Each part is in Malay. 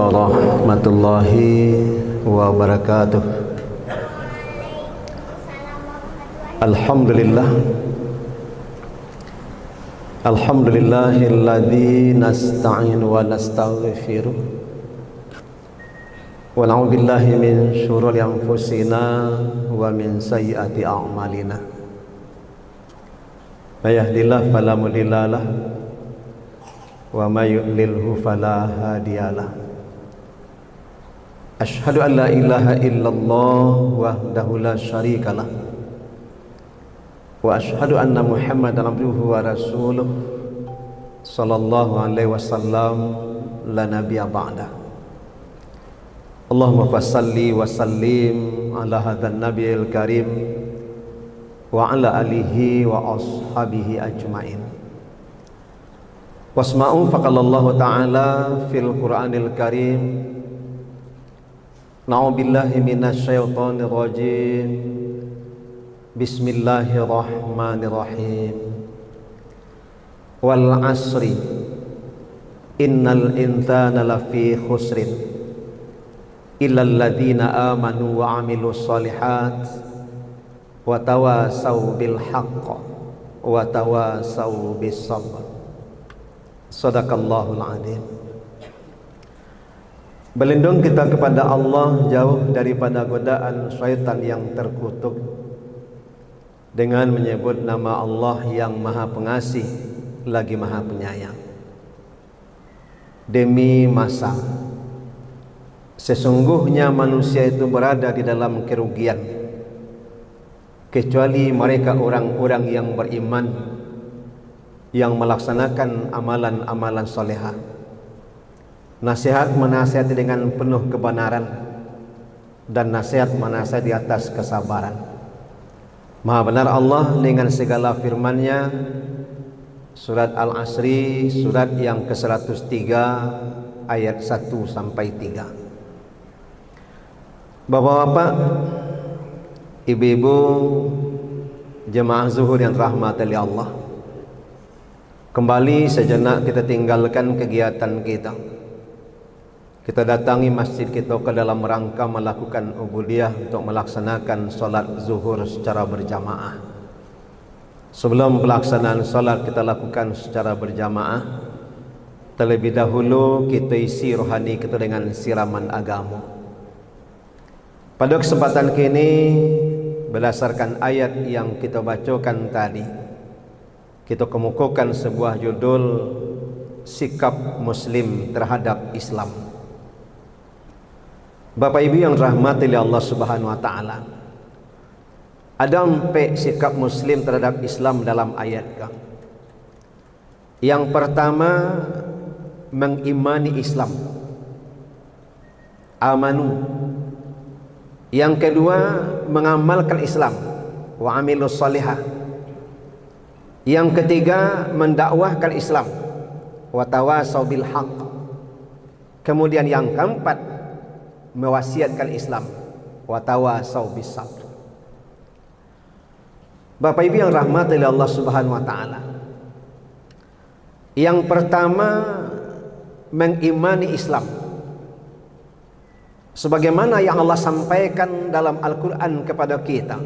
warahmatullahi wabarakatuh. Alhamdulillah. Alhamdulillahilladzi nasta'in wa nastaghfiruh wa na'udzu billahi min syururi anfusina wa min sayyiati a'malina. May yahdihillahu fala mudhillalah wa may yudlilhu fala hadiyalah. Asyhadu an la ilaha illallah wahdahu la syarikalah wa asyhadu anna Muhammadan abduhu wa rasuluh sallallahu alaihi wasallam la nabiyya ba'da. Allahumma fassalli wa sallim ala hadzal nabiyil karim wa ala alihi wa ashabihi ajmain. Wasma'u faqalallahu ta'ala fil Qur'anil Karim. Na'udzubillahi minasyaitonir rajim. Bismillahirrahmanirrahim. Wal 'asri innal insana lafi khusrin illal ladzina amanu wa 'amilus shalihat wa tawasaw bil haqq wa tawasaw bis sabr. Sadaqallahul adzim. Berlindung kita kepada Allah jauh daripada godaan syaitan yang terkutuk dengan menyebut nama Allah yang Maha Pengasih lagi Maha Penyayang. Demi masa, sesungguhnya manusia itu berada di dalam kerugian kecuali mereka orang-orang yang beriman, yang melaksanakan amalan-amalan solehah, nasihat menasihati dengan penuh kebenaran, dan nasihat menasihati di atas kesabaran. Maha benar Allah dengan segala firman-Nya. Surat Al-Asri, surat yang ke-103 ayat 1 sampai 3. Bapak-bapak, ibu-ibu, jemaah zuhur yang rahmati Allah, kembali sejenak kita tinggalkan kegiatan kita. Kita datangi masjid kita ke dalam rangka melakukan ubudiyah untuk melaksanakan solat zuhur secara berjamaah. Sebelum pelaksanaan solat kita lakukan secara berjamaah, terlebih dahulu kita isi rohani kita dengan siraman agama. Pada kesempatan kini, berdasarkan ayat yang kita bacakan tadi, kita kemukakan sebuah judul sikap Muslim terhadap Islam. Bapak Ibu yang rahmati oleh Allah Subhanahu wa taala, ada 4 sikap Muslim terhadap Islam dalam ayat kan. Yang pertama, mengimani Islam, amanu. Yang kedua, mengamalkan Islam, wa amilus salihah. Yang ketiga, mendakwahkan Islam, wa tawasaw bil haqq. Kemudian yang keempat, mewasiatkan Islam, wa tawasaw bis sabr. Bapak Ibu yang rahmati oleh Allah Subhanahu wa taala, yang pertama, mengimani Islam sebagaimana yang Allah sampaikan dalam Al-Qur'an kepada kita.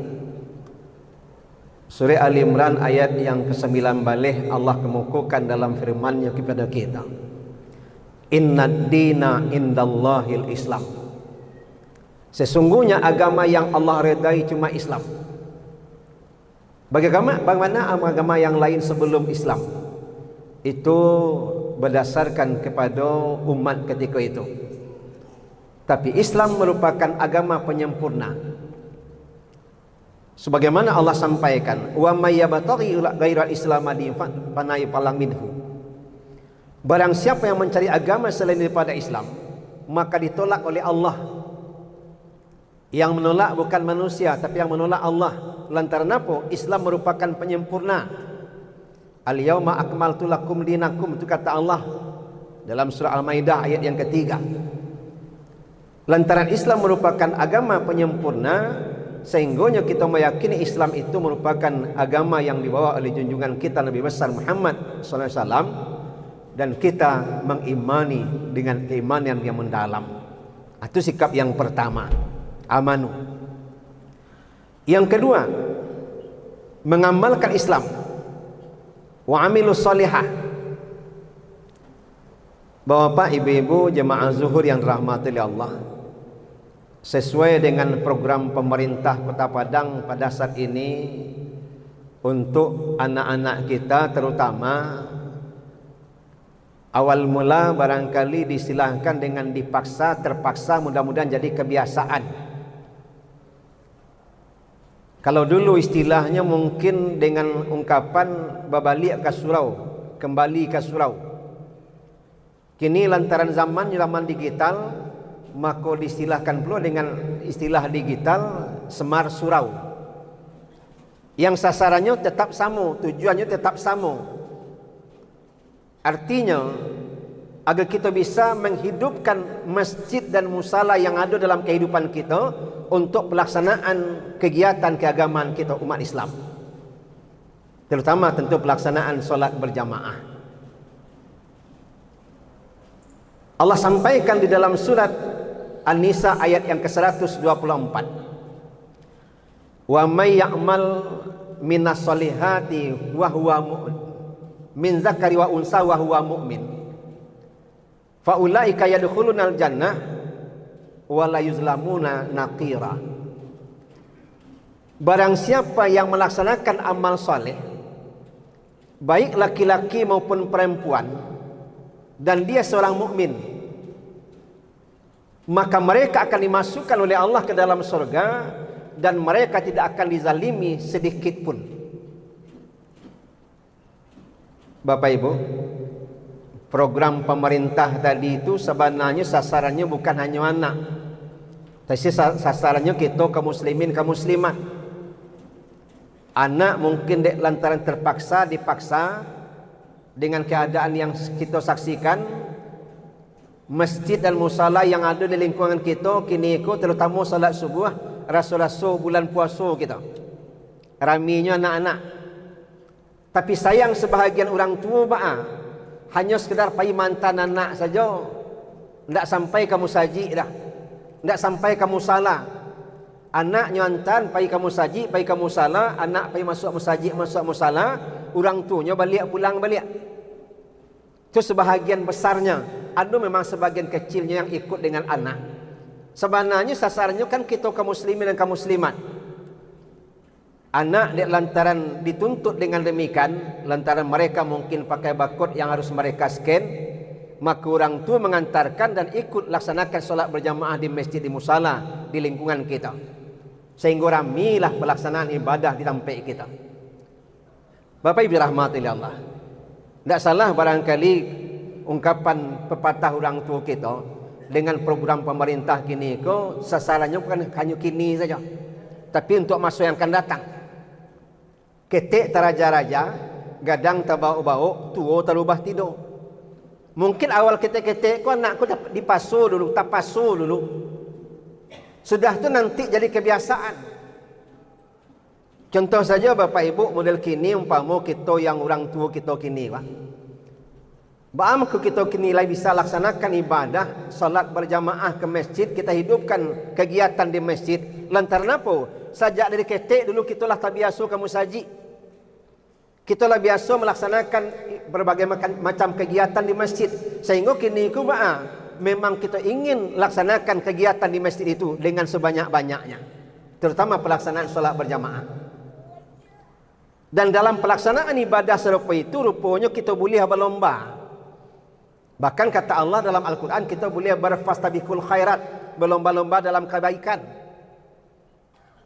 Surah Ali Imran ayat yang ke-9 balik Allah kemukakan dalam firman-Nya kepada kita. Innad dina indallahil Islam. Sesungguhnya agama yang Allah redai cuma Islam. Bagaimana agama yang lain sebelum Islam? Itu berdasarkan kepada umat ketika itu. Tapi Islam merupakan agama penyempurna. Sebagaimana Allah sampaikan, wa may yabtaghi ghairal islam falayaqbal minhu. Barang siapa yang mencari agama selain daripada Islam, maka ditolak oleh Allah. Yang menolak bukan manusia, tapi yang menolak Allah. Lantaran apa? Islam merupakan penyempurna. Al-yauma akmaltu lakum dinakum, itu kata Allah dalam surah Al-Maidah ayat yang ketiga. Lantaran Islam merupakan agama penyempurna, sehingga kita meyakini Islam itu merupakan agama yang dibawa oleh junjungan kita Nabi besar Muhammad SAW, dan kita mengimani dengan keimanan yang mendalam. Itu sikap yang pertama, amanu. Yang kedua, mengamalkan Islam, wa amilus salihah. Bapak, ibu-ibu, jemaah zuhur yang dirahmati oleh Allah, sesuai dengan program pemerintah Kota Padang pada saat ini untuk anak-anak kita, terutama awal mula barangkali disilahkan dengan dipaksa, terpaksa, mudah-mudahan jadi kebiasaan. Kalau dulu istilahnya mungkin dengan ungkapan babalik ke surau, kembali ke surau. Kini lantaran zaman digital, maka disilahkan pula dengan istilah digital semar surau. Yang sasarannya tetap sama, tujuannya tetap sama. Artinya agar kita bisa menghidupkan masjid dan musala yang ada dalam kehidupan kita untuk pelaksanaan kegiatan keagamaan kita umat Islam, terutama tentu pelaksanaan solat berjamaah. Allah sampaikan di dalam surat An-Nisa ayat yang ke-124, wa may ya'mal minas solihati wa huwa min zakari wa unsa wa huwa mu'min fa ulaika yadkhulunal jannah wa la yuzlamuna naqira. Barang siapa yang melaksanakan amal soleh, baik laki-laki maupun perempuan, dan dia seorang mukmin, maka mereka akan dimasukkan oleh Allah ke dalam surga dan mereka tidak akan dizalimi sedikit pun. Bapak Ibu, program pemerintah tadi itu sebenarnya sasarannya bukan hanya anak, tapi sasarannya kita kaum muslimin, kaum muslimat. Anak mungkin lantaran terpaksa, dipaksa dengan keadaan yang kita saksikan, masjid dan musala yang ada di lingkungan kita kini terutama salat subuh, rasul-rasul bulan puasa kita, raminya anak-anak. Tapi sayang sebahagian orang tua hanya sekedar pai mantan anak saja, tidak sampai kamu saji dah, tidak sampai kamu salah. Anak nyontan pai kamu saji, pai kamu salah, anak pai masuk musaji, masuk musala, orang tuanya balik pulang balik. Itu sebahagian besarnya. Ada memang sebagian kecilnya yang ikut dengan anak. Sebenarnya sasarannya kan kita kaum muslimin dan kaum muslimat. Anak lantaran dituntut dengan demikian, lantaran mereka mungkin pakai barcode yang harus mereka scan, maka orang tua mengantarkan dan ikut laksanakan solat berjamaah di masjid, di musala, di lingkungan kita, sehingga ramilah pelaksanaan ibadah di tempat kita. Bapak Ibu rahmati Allah, tidak salah barangkali ungkapan pepatah orang tua kita dengan program pemerintah kini sasarannya bukan hanya kini saja, tapi untuk masa yang akan datang. Ketek teraja-raja, gadang terbau-bau, tua terubah tidur. Mungkin awal ketek-ketek anakku dipasu dulu, tak pasu dulu. Sudah tu nanti jadi kebiasaan. Contoh saja Bapak Ibu, model kini umpama kita yang orang tua kita kini Bagaimana kita kini bisa laksanakan ibadah salat berjamaah ke masjid, kita hidupkan kegiatan di masjid. Lantaran apa? Sejak dari ketek dulu kita lah tak biasa kamu saji. Kita lah biasa melaksanakan berbagai macam kegiatan di masjid. Sehingga kini memang kita ingin laksanakan kegiatan di masjid itu dengan sebanyak-banyaknya, terutama pelaksanaan salat berjamaah. Dan dalam pelaksanaan ibadah serupa itu rupanya kita boleh berlomba. Bahkan kata Allah dalam Al-Quran, kita boleh berfastabiqul khairat, berlomba-lomba dalam kebaikan.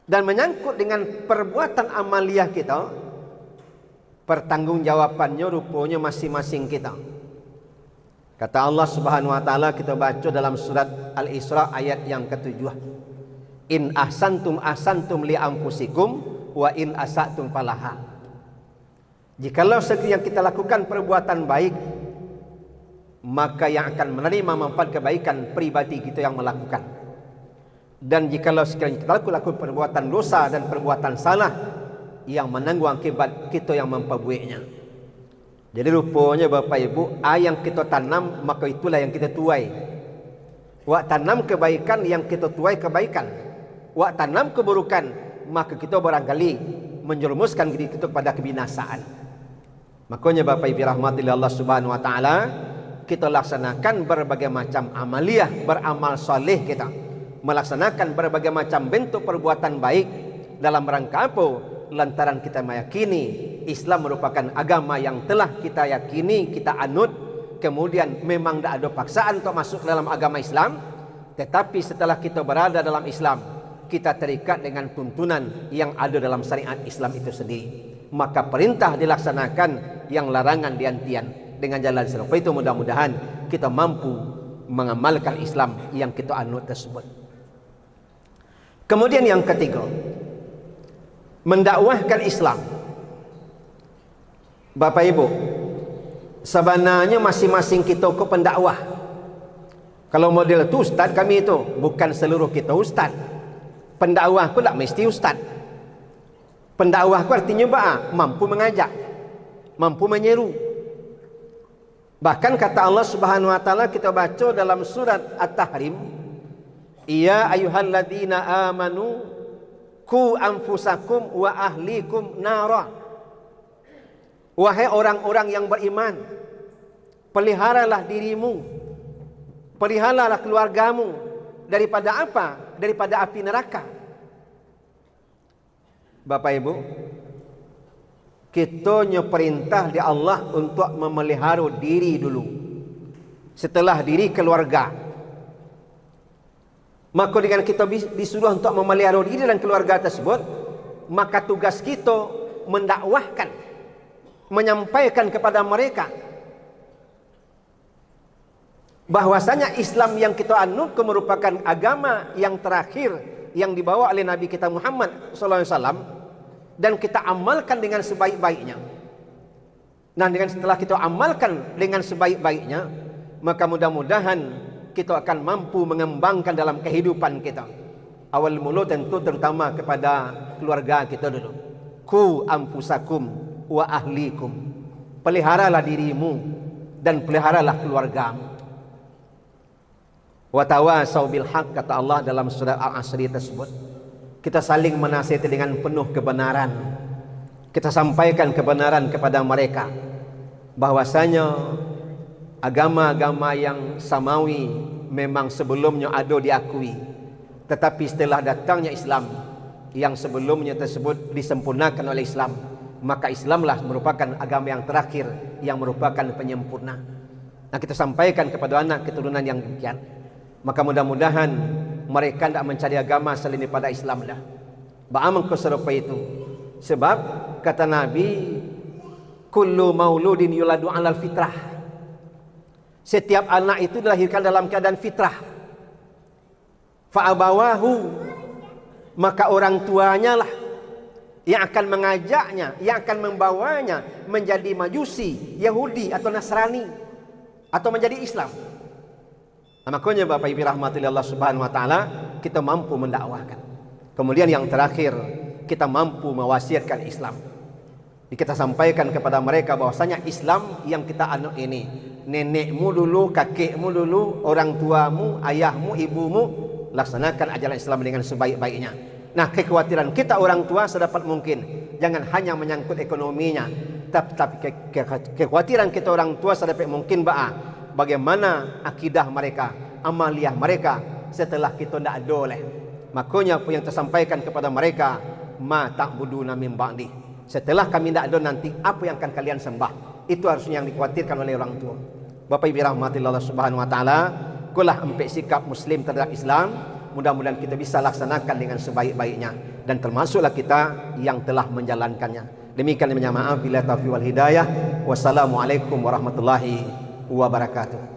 Dan menyangkut dengan perbuatan amaliyah kita, pertanggungjawabannya rupanya masing-masing kita. Kata Allah Subhanahu wa taala, kita baca dalam surat Al-Isra ayat yang ke-7. In ahsantum ahsantum li anfusikum wa in asatum falaha. Jikalau sekiranya kita lakukan perbuatan baik, maka yang akan menerima manfaat kebaikan pribadi kita yang melakukan. Dan jikalau sekiranya kita lakukan perbuatan dosa dan perbuatan salah, yang menanggung akibat kita yang memperbuatnya. Jadi rupanya Bapak Ibu, yang kita tanam maka itulah yang kita tuai. Wak tanam kebaikan, yang kita tuai kebaikan. Wak tanam keburukan, maka kita barangkali menjerumuskan diri kita kepada kebinasaan. Makanya Bapak Ibu rahmati Allah Subhanahu wa taala, kita laksanakan berbagai macam amaliyah, beramal soleh kita, melaksanakan berbagai macam bentuk perbuatan baik dalam rangka apa? Lantaran kita meyakini Islam merupakan agama yang telah kita yakini, kita anut. Kemudian memang tidak ada paksaan untuk masuk dalam agama Islam, tetapi setelah kita berada dalam Islam, kita terikat dengan tuntunan yang ada dalam syariat Islam itu sendiri. Maka perintah dilaksanakan, yang larangan dihentikan. Dengan jalan serupa itu mudah-mudahan kita mampu mengamalkan Islam yang kita anut tersebut. Kemudian yang ketiga, mendakwahkan Islam. Bapak Ibu, sebenarnya masing-masing kita ke pendakwah. Kalau model itu ustaz kami itu, bukan seluruh kita ustaz. Pendakwah ku tak mesti ustaz. Pendakwah ku artinya mampu mengajak, mampu menyeru. Bahkan kata Allah Subhanahu wa taala, kita baca dalam surat At-Tahrim, ya ayyuhalladzina amanu qu anfusakum wa ahlikum nara. Wahai orang-orang yang beriman, peliharalah dirimu, peliharalah keluargamu daripada apa? Daripada api neraka. Bapak Ibu, kita perintah di Allah untuk memelihara diri dulu, setelah diri keluarga. Maka dengan kita disuruh untuk memelihara diri dan keluarga tersebut, maka tugas kita mendakwahkan, menyampaikan kepada mereka bahwasanya Islam yang kita anut merupakan agama yang terakhir yang dibawa oleh Nabi kita Muhammad SAW, dan kita amalkan dengan sebaik-baiknya. Nah, dengan setelah kita amalkan dengan sebaik-baiknya, maka mudah-mudahan kita akan mampu mengembangkan dalam kehidupan kita. Awal mula tentu terutama kepada keluarga kita dulu. Ku anfusakum wa ahlikum. Peliharalah dirimu dan peliharalah keluargamu. Wa tawasau bil haq, kata Allah dalam surah Al-Asr tersebut. Kita saling menasihati dengan penuh kebenaran. Kita sampaikan kebenaran kepada mereka, bahwasanya agama-agama yang samawi memang sebelumnya ada diakui, tetapi setelah datangnya Islam yang sebelumnya tersebut disempurnakan oleh Islam, maka Islamlah merupakan agama yang terakhir yang merupakan penyempurna. Nah, kita sampaikan kepada anak keturunan yang demikian. Maka mudah-mudahan mereka tidak mencari agama selain daripada Islam dah. Ba'amang keserupa itu. Sebab kata Nabi, kullu mauludin yuladu alal fitrah. Setiap anak itu dilahirkan dalam keadaan fitrah. Fa'abawahu, maka orang tuanya lah yang akan mengajaknya, yang akan membawanya menjadi Majusi, Yahudi atau Nasrani, atau menjadi Islam. Nah, makanya Bapak Ibu rahmati Allah Subhanahu wa taala, kita mampu mendakwahkan. Kemudian yang terakhir, kita mampu mewasiatkan Islam. Kita sampaikan kepada mereka bahwasanya Islam yang kita anut ini, nenekmu dulu, kakekmu dulu, orang tuamu, ayahmu, ibumu, laksanakan ajaran Islam dengan sebaik-baiknya. Nah, kekhawatiran kita orang tua sedapat mungkin jangan hanya menyangkut ekonominya, tapi kekhawatiran kita orang tua sedapat mungkin bagaimana akidah mereka, amaliyah mereka setelah kita tidak ada oleh. Makanya apa yang tersampaikan kepada mereka, ma ta'buduna min ba'di. Setelah kami tidak ada nanti, apa yang akan kalian sembah? Itu harusnya yang dikhawatirkan oleh orang tua. Bapak Ibu rahmati Allah Subhanahu wa taala, kulah empek sikap muslim terhadap Islam, mudah-mudahan kita bisa laksanakan dengan sebaik-baiknya, dan termasuklah kita yang telah menjalankannya. Demikian, minta maaf bila taufiq wal hidayah. Wassalamualaikum warahmatullahi wabarakatuh.